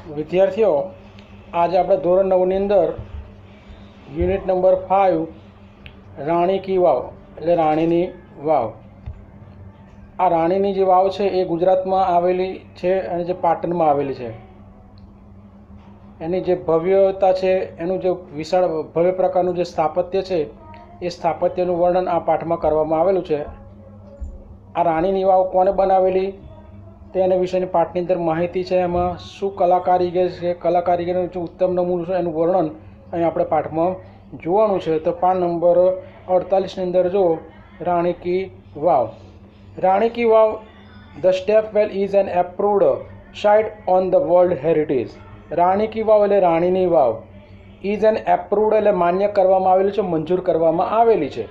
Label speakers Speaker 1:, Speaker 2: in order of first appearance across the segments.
Speaker 1: વિદ્યાર્થીઓ, આજે આપણે ધોરણ 9ની અંદર યુનિટ નંબર 5 રાણી કી વાવ એટલે રાણીની વાવ. આ રાણીની જે વાવ છે એ ગુજરાતમાં આવેલી છે અને જે પાટણમાં આવેલી છે. એની જે ભવ્યતા છે, એનું જે વિશાળ ભવ્ય પ્રકારનું જે સ્થાપત્ય છે એ સ્થાપત્યનું વર્ણન આ પાઠમાં કરવામાં આવેલું છે. આ રાણીની વાવ કોને બનાવેલી તેના વિશેની પાઠની અંદર માહિતી છે. એમાં શું કલાકારીગર છે, કલાકારીગરનું જે ઉત્તમ નમૂનું છે એનું વર્ણન અહીં આપણે પાઠમાં જોવાનું છે. તો પાન નંબર 48ની અંદર જો Rani ki Vav. Rani ki Vav the stepwell is an approved site on the world heritage. Rani ki Vav એટલે રાણીની વાવ ઇઝ એન એપ્રુવડ એટલે માન્ય કરવામાં આવેલી છે, મંજૂર કરવામાં આવેલી છે.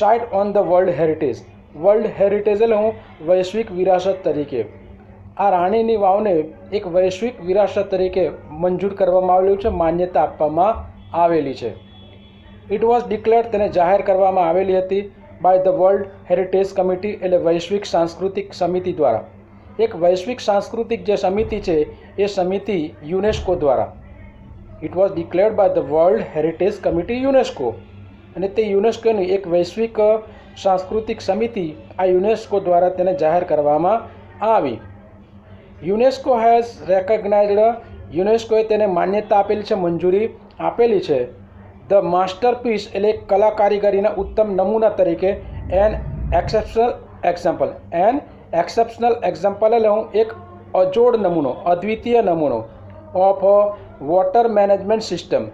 Speaker 1: Site on the world heritage. World heritage એટલે હું વૈશ્વિક વિરાસત તરીકે આ રાણીની વાવને એક વૈશ્વિક વિરાસત તરીકે મંજૂર કરવામાં આવેલું છે, માન્યતા આપવામાં આવેલી છે. ઇટ વોઝ ડિક્લેર્ડ તેને જાહેર કરવામાં આવેલી હતી by the world heritage committee એટલે વૈશ્વિક સાંસ્કૃતિક સમિતિ દ્વારા. એક વૈશ્વિક સાંસ્કૃતિક જે સમિતિ છે એ સમિતિ યુનેસ્કો દ્વારા. It was declared by the world heritage committee UNESCO, અને તે યુનેસ્કોની એક વૈશ્વિક સાંસ્કૃતિક સમિતિ આ યુનેસ્કો દ્વારા તેને જાહેર કરવામાં આવી. UNESCO has રેકગ્નાઇઝડ. યુનેસ્કોએ તેને માન્યતા આપેલી છે, મંજૂરી આપેલી છે. ધ માસ્ટરપીસ એટલે કલા કારીગરીના ઉત્તમ નમૂના તરીકે N exceptional example. N exceptional example એટલે હું એક અજોડ નમૂનો, અદ્વિતીય નમૂનો of water management system.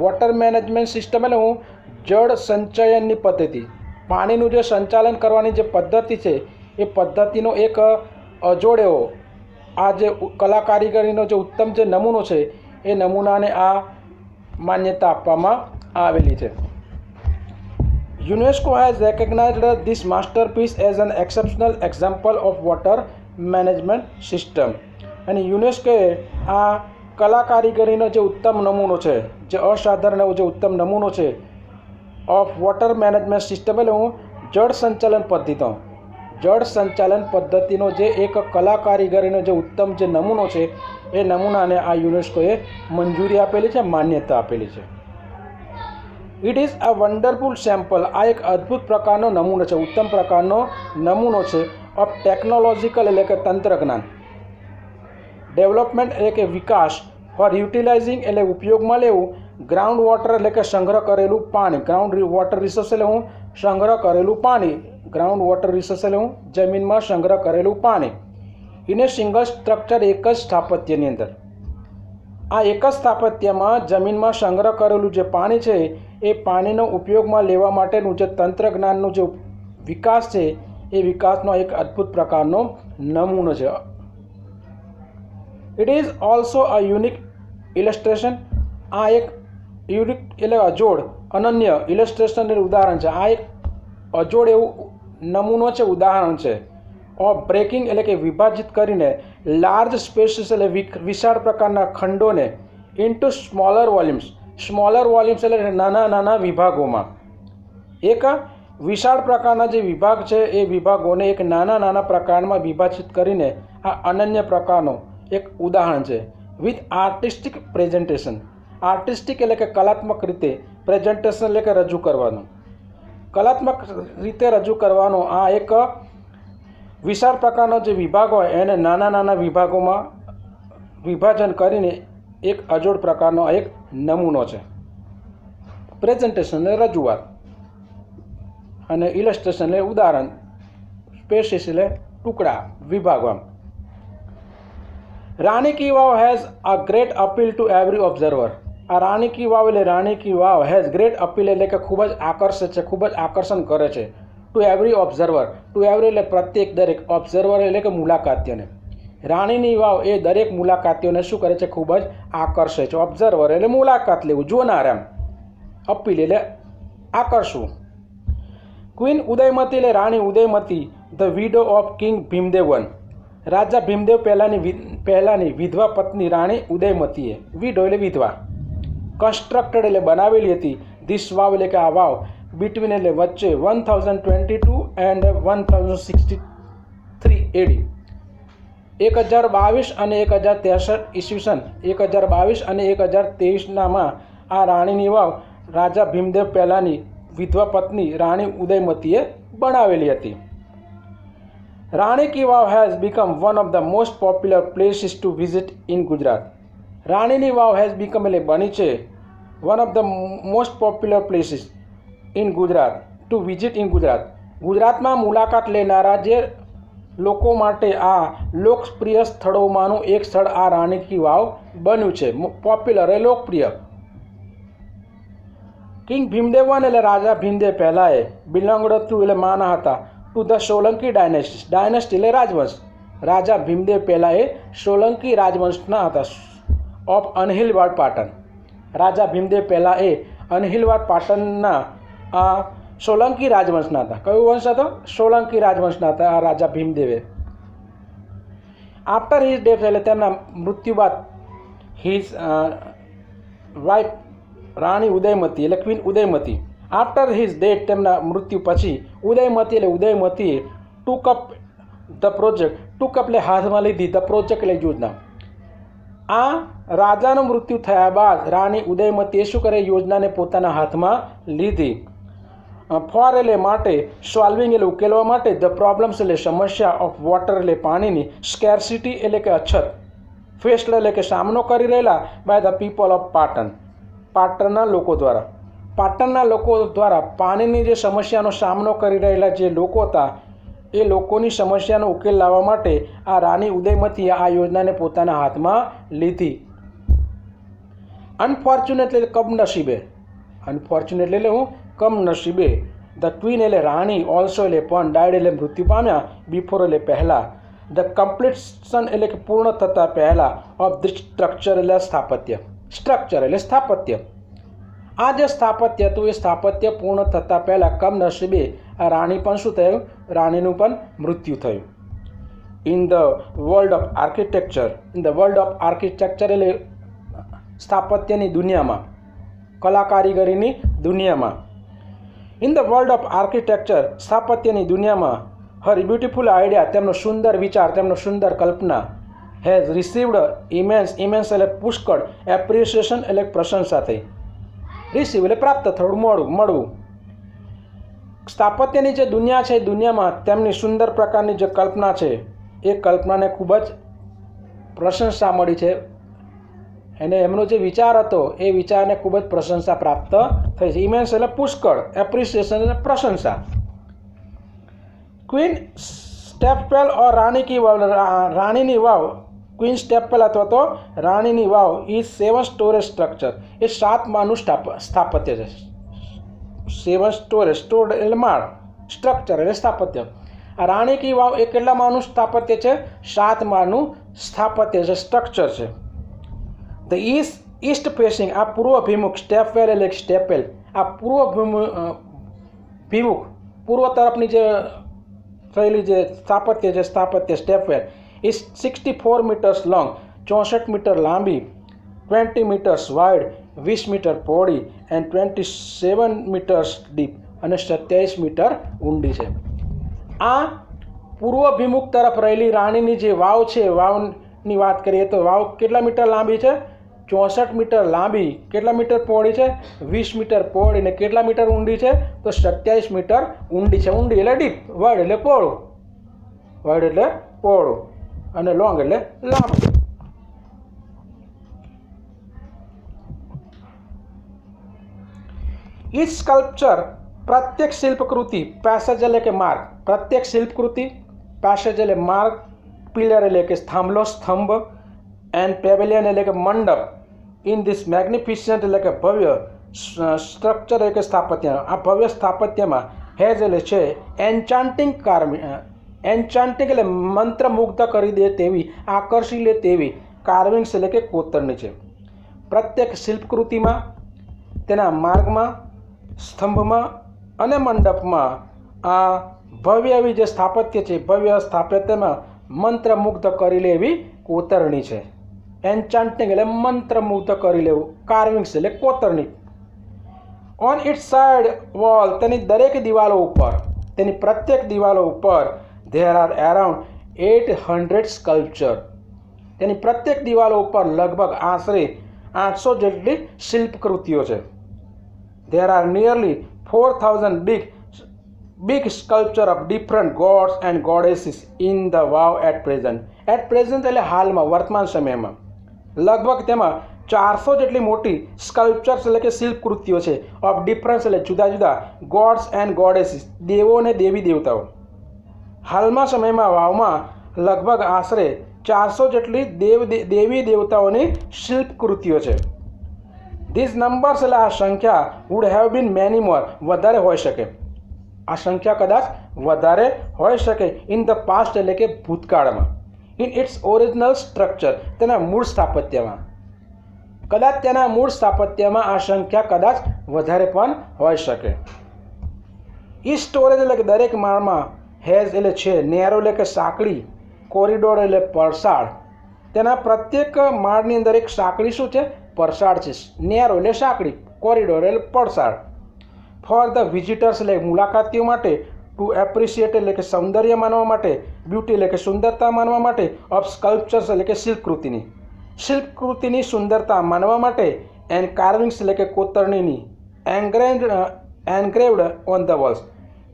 Speaker 1: Water management system એટલે હું જળ સંચયનની પદ્ધતિ, પાણીનું જે સંચાલન કરવાની જે પદ્ધતિ છે એ પદ્ધતિનો એક અજોડ એવો આ જે કલા કારીગરીનો જે ઉત્તમ જે નમૂનો છે એ નમૂનાને આ માન્યતા આપવામાં આવેલી છે. UNESCO has recognised this masterpiece as an exceptional example of water management system. અને યુનેસ્કોએ આ કલા કારીગરીનો જે ઉત્તમ નમૂનો છે, જે અસાધારણ એવો જે ઉત્તમ નમૂનો છે ઓફ વોટર મેનેજમેન્ટ સિસ્ટમ એટલે હું જળ સંચાલન પદ્ધતિનો, જળ સંચાલન પદ્ધતિનો જે એક કલા કારીગરીનો જે ઉત્તમ જે નમૂનો છે એ નમૂનાને આ યુનેસ્કોએ મંજૂરી આપેલી છે, માન્યતા આપેલી છે. It is a wonderful sample. આ એક અદ્ભુત પ્રકારનો નમૂનો છે, ઉત્તમ પ્રકારનો નમૂનો છે ઓફ ટેકનોલોજીકલ એટલે કે તંત્રજ્ઞાન, ડેવલપમેન્ટ એટલે કે વિકાસ, ફોર યુટિલાઇઝિંગ એટલે ઉપયોગમાં લેવું, ગ્રાઉન્ડ વોટર એટલે કે સંગ્રહ કરેલું પાણી. ગ્રાઉન્ડ વોટર રિસોર્સ એટલે હું સંગ્રહ કરેલું પાણી. ગ્રાઉન્ડ વોટર રિસોર્સ એટલે હું જમીનમાં સંગ્રહ કરેલું પાણી. ઇન એ સિંગલ સ્ટ્રક્ચર, એક જ સ્થાપત્યની અંદર. આ એક જ સ્થાપત્યમાં જમીનમાં સંગ્રહ કરેલું જે પાણી છે એ પાણીનો ઉપયોગમાં લેવા માટેનું જે તંત્રજ્ઞાનનું જે વિકાસ છે એ વિકાસનો એક અદ્ભુત પ્રકારનો નમૂનો છે. It is also a unique illustration. આ એક યુનિક એટલે અજોડ, અનન્ય ઇલસ્ટ્રેશન એટલે ઉદાહરણ છે. આ એક અજોડ એવું નમૂનો છે, ઉદાહરણ છે ઓફ બ્રેકિંગ એટલે કે વિભાજિત કરીને લાર્જ સ્પેસીસ એટલે વિશાળ પ્રકારના ખંડોને into smaller volumes. Smaller volumes એટલે નાના નાના વિભાગોમાં. એક વિશાળ પ્રકારના જે વિભાગ છે એ વિભાગોને એક નાના નાના પ્રકારમાં વિભાજિત કરીને આ અનન્ય પ્રકારનો એક ઉદાહરણ છે. With artistic presentation. આર્ટિસ્ટિક એટલે કે કલાત્મક રીતે, પ્રેઝન્ટેશન એટલે કે રજૂ કરવાનું, કલાત્મક રીતે રજૂ કરવાનો આ એક વિશાળ પ્રકારનો જે વિભાગ હોય એને નાના નાના વિભાગોમાં વિભાજન કરીને એક અજોડ પ્રકારનો એક નમૂનો છે. પ્રેઝન્ટેશન એટલે રજૂઆત અને ઇલસ્ટ્રેશન એટલે ઉદાહરણ, સ્પેસીસ એટલે ટુકડા, વિભાગો. Rani ki Vav has a great appeal to every observer. આ રાણી કી વાવ એટલે Rani ki Vav has great appeal એટલે કે ખૂબ જ આકર્ષે છે, ખૂબ જ આકર્ષણ કરે છે. Two every observer. Two every એટલે પ્રત્યેક, દરેક. ઓબ્ઝર્વર એટલે કે મુલાકાતીઓને. રાણીની વાવ એ દરેક મુલાકાતીઓને શું કરે છે? ખૂબ જ આકર્ષે છે. ઓબ્ઝર્વર એટલે મુલાકાત લેવું, જોનાર એમ. અપીલ એટલે આકર્ષવું. ક્વીન ઉદયમતી એટલે રાણી Udayamati the widow of king Bhimdev I. રાજા ભીમદેવ પહેલાની વિધવા પત્ની રાણી ઉદયમતીએ, વિડો એટલે વિધવા, કન્સ્ટ્રક્ટેડ એટલે બનાવેલી હતી, ધીસ વાવ એટલે કે આ વાવ, બિટવીન એટલે વચ્ચે 1022 એન્ડ 1063 AD 1022 અને 1063 ઈસવીસન 1022 અને 1023 આ રાણીની વાવ રાજા ભીમદેવ પહેલાની વિધવા પત્ની રાણી ઉદયમતીએ બનાવેલી હતી. Rani ki Vav has become one of the most popular places to visit in Gujarat. રાણીની વાવ હેઝ બીકમ એટલે બની છે one of the most popular places in Gujarat to visit in Gujarat. ગુજરાતમાં મુલાકાત લેનારા જે લોકો માટે આ લોકપ્રિય સ્થળોમાંનું એક સ્થળ આ રાણી કી વાવ બન્યું છે. પોપ્યુલર એ લોકપ્રિય. કિંગ ભીમદેવ વન એટલે રાજા ભીમદેવ પહેલાએ બિલોંગડ ટુ એટલે માના હતા to the Solanki dynasty. Dynasty એટલે રાજવંશ. રાજા ભીમદેવ પહેલાએ સોલંકી રાજવંશના હતા. ઓફ અનહિલવાડ પાટણ. રાજા ભીમદેવ પહેલાએ અનહિલવાડ પાટણના આ સોલંકી રાજવંશના હતા. કયો વંશ હતો? સોલંકી રાજવંશના હતા આ રાજા ભીમદેવે. આફ્ટર હિઝ ડેથ એટલે તેમના મૃત્યુ બાદ હિઝ વાઇફ રાણી ઉદયમતી એટલે queen Udayamati. After his death તેમના મૃત્યુ પછી ઉદયમતી એટલે ઉદયમતીએ ટૂક અપ ધ પ્રોજેક્ટ. ટૂક અપ એટલે હાથમાં લીધી, ધ પ્રોજેક્ટ એટલે યોજના. આ રાજાનું મૃત્યુ થયા બાદ રાણી ઉદયમતીએ શું કરે? યોજનાને પોતાના હાથમાં લીધી. ફોર એટલે માટે, સોલ્વિંગ એટલે ઉકેલવા માટે, ધ પ્રોબ્લેમ્સ એટલે સમસ્યા, ઓફ વોટર એટલે પાણીની, સ્કેર્સિટી એટલે કે અછત, ફેસ્ડ એટલે કે સામનો કરી રહેલા by the people of Patan. પાટણના લોકો દ્વારા. પાટણના લોકો દ્વારા પાણીની જે સમસ્યાનો સામનો કરી રહેલા જે લોકો હતા એ લોકોની સમસ્યાનો ઉકેલ લાવવા માટે આ રાણી ઉદયમતીએ આ યોજનાને પોતાના હાથમાં લીધી. અનફોર્ચ્યુનેટ એટલે કમનસીબે. અનફોર્ચ્યુનેટ એટલે હું કમનસીબે. ધ ક્વીન એટલે રાણી, ઓલ્સો એટલે પણ, ડાયડ એટલે મૃત્યુ પામ્યા, બિફોર એટલે પહેલાં, ધ કમ્પ્લીશન એટલે કે પૂર્ણ થતાં પહેલાં, ઓફ ધ સ્ટ્રક્ચર એટલે સ્થાપત્ય. સ્ટ્રક્ચર એટલે સ્થાપત્ય. આ જે સ્થાપત્ય હતું એ સ્થાપત્ય પૂર્ણ થતાં પહેલાં કમનસીબે આ રાણી પણ શું થયું? રાણીનું પણ મૃત્યુ થયું. In the world of architecture. In the world of architecture એટલે સ્થાપત્યની દુનિયામાં, કલા કારીગરીની દુનિયામાં. In the world of architecture સ્થાપત્યની દુનિયામાં હર બ્યુટિફુલ આઈડિયા તેમનો સુંદર વિચાર, તેમનો સુંદર કલ્પના હેઝ રિસીવ્ડ ઇમેન્સ. ઇમેન્સ એટલે પુષ્કળ, એપ્રિસિએશન એટલે પ્રશંસા થઈ. રિસીવ એટલે પ્રાપ્ત થવું, મળવું. સ્થાપત્યની જે દુનિયા છે એ દુનિયામાં તેમની સુંદર પ્રકારની જે કલ્પના છે એ કલ્પનાને ખૂબ જ પ્રશંસા મળી છે. અને એમનો જે વિચાર હતો એ વિચારને ખૂબ જ પ્રશંસા પ્રાપ્ત થઈ છે. ઇમેન્સ એટલે પુષ્કળ, એપ્રિસિએશન એટલે પ્રશંસા. ક્વીન સ્ટેપવેલ ઓર રાણી કી વાવ. રાણીની વાવ, ક્વીન સ્ટેપવેલ અથવા તો રાણીની વાવ ઇઝ 7 સ્ટોરેજ સ્ટ્રક્ચર. એ 7 માળનું સ્થાપત્ય છે. 7 સ્ટોરેજ, સ્ટોર એટલે માળ, સ્ટ્રક્ચર એટલે સ્થાપત્ય. આ રાણી કી વાવ એ કેટલા માળનું સ્થાપત્ય છે? 7 માળનું સ્થાપત્ય છે, સ્ટ્રક્ચર છે. ધ ઈસ્ટ ફેસિંગ, આ પૂર્વ ભિમુખ, સ્ટેપવેલ એટલે સ્ટેપવેલ, આ પૂર્વ ભિમુખ, પૂર્વ તરફની જે થયેલી જે સ્થાપત્ય છે, સ્થાપત્ય stepwell is 64 metres long, 64 metre લાંબી, 20 મીટર્સ વાઇડ, 20 મીટર પહોળી, એન્ડ 27 મીટર્સ ડીપ, અને 27 મીટર ઊંડી છે. આ પૂર્વ ભિમુખ તરફ રહેલી રાણીની જે વાવ છે, વાવની વાત કરીએ તો વાવ કેટલા મીટર લાંબી છે? 64 મીટર લાંબી. કેટલા મીટર પહોળી છે? 20 મીટર પહોળી. ને કેટલા મીટર ઊંડી છે? તો 27 મીટર ઊંડી છે. ઊંડી એટલે ડીપ, વાઇડ એટલે પહોળું, વાઇડ એટલે પહોળું, અને લોંગ એટલે લાંબુ. ઈચ સ્કલ્પચર, પ્રત્યેક શિલ્પકૃતિ, પેસેજ એટલે કે માર્ગ, પ્રત્યેક શિલ્પકૃતિ, પેસેજ એટલે માર્ગ, પિલર એટલે કે થાંભલો, સ્તંભ, એન્ડ પેવેલિયન એટલે કે મંડપ, ઇન ધીસ મેગ્નિફિસન્ટ એટલે કે ભવ્ય, સ્ટ્રક્ચર એટલે કે સ્થાપત્ય, આ ભવ્ય સ્થાપત્યમાં હેઝ એટલે છે એન્ચાન્ટિંગ કાર્વિંગ. એન્ચાન્ટિંગ એટલે મંત્રમુગ્ધ કરી દે તેવી, આકર્ષી લે તેવી, કાર્વિંગ્સ એટલે કે કોતરણી છે. પ્રત્યેક શિલ્પકૃતિમાં, તેના માર્ગમાં, સ્તંભમાં અને મંડપમાં આ ભવ્ય એવી જે સ્થાપત્ય છે, ભવ્ય સ્થાપત્યમાં મંત્રમુગ્ધ કરી લે એવી કોતરણી છે. એન્ચાન્ટિંગ એટલે મંત્રમુગ્ધ કરી લેવું, કાર્વિંગ્સ એટલે કોતરણી. ઓન ઇટ્સ સાઇડ વોલ, તેની દરેક દિવાલો ઉપર, તેની પ્રત્યેક દિવાલો ઉપર ધેર આર અરાઉન્ડ 800 સ્કલ્પચર. તેની પ્રત્યેક દિવાલો ઉપર લગભગ આશરે 800 જેટલી શિલ્પકૃતિઓ છે. There are nearly 4,000 big sculpture of different gods and goddesses in the wow at present. At present એટલે હાલમાં, વર્તમાન સમયમાં લગભગ તેમાં 400 જેટલી મોટી સ્કલ્પચર્સ એટલે કે શિલ્પકૃતિઓ છે. ઓફ ડિફરન્સ એટલે જુદા જુદા, ગોડ્સ એન્ડ ગોડેસીસ દેવો અને દેવી દેવતાઓ. હાલમાં સમયમાં વાવમાં લગભગ આશરે 400 જેટલી દેવી દેવતાઓની શિલ્પકૃતિઓ છે. ધીસ નંબર્સ એટલે આ સંખ્યા વુડ હેવ બીન મેની મોર વધારે હોઈ શકે. આ સંખ્યા કદાચ વધારે હોઈ શકે ઇન ધ પાસ્ટ એટલે કે ભૂતકાળમાં. ઇન ઇટ્સ ઓરિજિનલ સ્ટ્રક્ચર તેના મૂળ સ્થાપત્યમાં, કદાચ તેના મૂળ સ્થાપત્યમાં આ સંખ્યા કદાચ વધારે પણ હોઈ શકે. ઈ સ્ટોરેજ એટલે કે દરેક માળમાં, હેઝ એટલે છે, નેરો એટલે કે સાંકડી, કોરિડોર એટલે પરસાળ. તેના પ્રત્યેક માળની અંદર એક સાંકડી શું છે? પરસાળ છે. નેરો એટલે સાંકડી, કોરિડોર એટલે પડસાળ. ફોર ધ વિઝિટર્સ એટલે મુલાકાતીઓ માટે, ટુ એપ્રિશિએટ એટલે કે સૌંદર્ય માનવા માટે, બ્યુટી એટલે કે સુંદરતા માનવા માટે, ઓફ સ્કલ્પચર્સ એટલે કે શિલ્પકૃતિની સુંદરતા માનવા માટે, એન્ડ કાર્વિંગ્સ એટલે કે કોતરણીની, એન્ગ્રેવ્ડ ઓન ધ વોલ્સ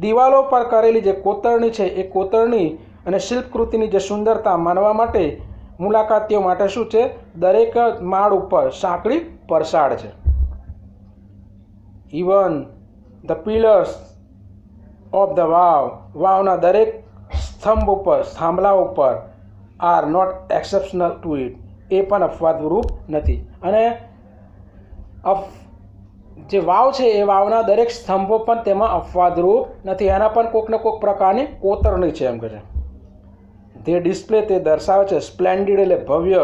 Speaker 1: દિવાલો પર કરેલી જે કોતરણી છે એ કોતરણી અને શિલ્પકૃતિની જે સુંદરતા માનવા માટે મુલાકાતીઓ માટે શું છે? દરેક માળ ઉપર સાંકડી પરસાળ છે. Even the pillars of the વાવના દરેક સ્તંભ ઉપર, થાંભલા ઉપર, are not exceptional to it એ પણ અપવાદરૂપ નથી. અને જે વાવ છે એ વાવના દરેક સ્તંભો પણ તેમાં અપવાદરૂપ નથી. એના પણ કોઈકને કોઈક પ્રકારની કોતરણી છે એમ કહે છે. તે ડિસ્પ્લે તે દર્શાવે છે સ્પ્લેન્ડિડ એટલે ભવ્ય,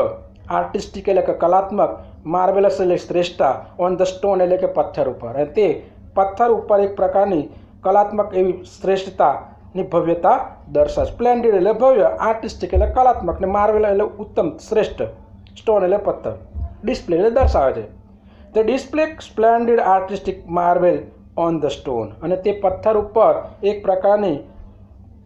Speaker 1: આર્ટિસ્ટિક એટલે કે કલાત્મક, માર્વેલસ એટલે શ્રેષ્ઠતા, ઓન ધ સ્ટોન એટલે કે પથ્થર ઉપર. અને તે પથ્થર ઉપર એક પ્રકારની કલાત્મક એવી શ્રેષ્ઠતાની ભવ્યતા દર્શાવે. સ્પ્લેન્ડિડ એટલે ભવ્ય, આર્ટિસ્ટિક એટલે કલાત્મક, ને માર્વેલ એટલે ઉત્તમ, શ્રેષ્ઠ, સ્ટોન એટલે પથ્થર, ડિસ્પ્લે એટલે દર્શાવે છે. તે display splendid artistic marvel on the stone. અને તે પથ્થર ઉપર એક પ્રકારની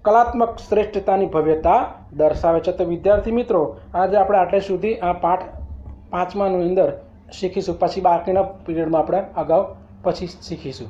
Speaker 1: કલાત્મક શ્રેષ્ઠતાની ભવ્યતા દર્શાવે છે. તો વિદ્યાર્થી મિત્રો, આજે આપણે આટલે સુધી આ પાઠ 5માની અંદર શીખીશું. પછી બાકીના પીરિયડમાં આપણે અગાઉ પછી શીખીશું.